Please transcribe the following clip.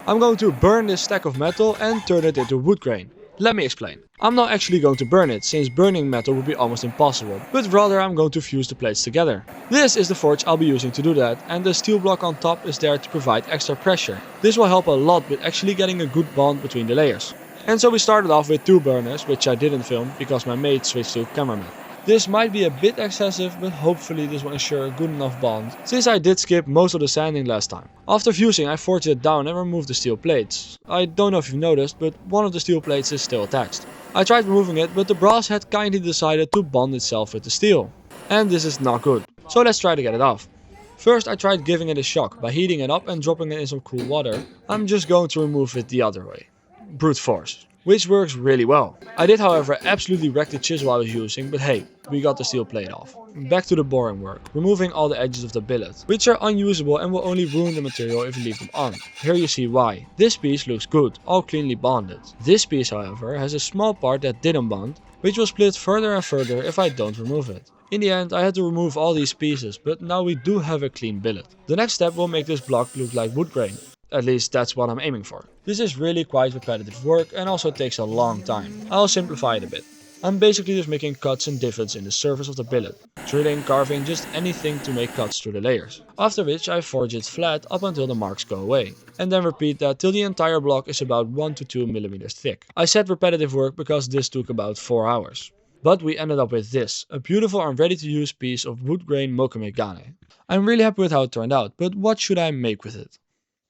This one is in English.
I'm going to burn this stack of metal and turn it into wood grain. Let me explain. I'm not actually going to burn it, since burning metal would be almost impossible, but rather I'm going to fuse the plates together. This is the forge I'll be using to do that, and the steel block on top is there to provide extra pressure. This will help a lot with actually getting a good bond between the layers. And so we started off with 2 burners, which I didn't film because my mate switched to cameraman. This might be a bit excessive, but hopefully this will ensure a good enough bond, since I did skip most of the sanding last time. After fusing, I forged it down and removed the steel plates. I don't know if you've noticed, but one of the steel plates is still attached. I tried removing it, but the brass had kindly decided to bond itself with the steel. And this is not good, so let's try to get it off. First I tried giving it a shock by heating it up and dropping it in some cool water. I'm just going to remove it the other way. Brute force. Which works really well. I did however absolutely wreck the chisel I was using, but hey, we got the steel plate off. Back to the boring work, removing all the edges of the billet, which are unusable and will only ruin the material if you leave them on. Here you see why. This piece looks good, all cleanly bonded. This piece however has a small part that didn't bond, which will split further and further if I don't remove it. In the end I had to remove all these pieces, but now we do have a clean billet. The next step will make this block look like wood grain. At least that's what I'm aiming for. This is really quite repetitive work and also takes a long time. I'll simplify it a bit. I'm basically just making cuts and divots in the surface of the billet. Drilling, carving, just anything to make cuts through the layers. After which I forge it flat up until the marks go away. And then repeat that till the entire block is about 1 to 2 millimeters thick. I said repetitive work because this took about 4 hours. But we ended up with this, a beautiful and ready to use piece of wood grain mokumee gane. I'm really happy with how it turned out, but what should I make with it?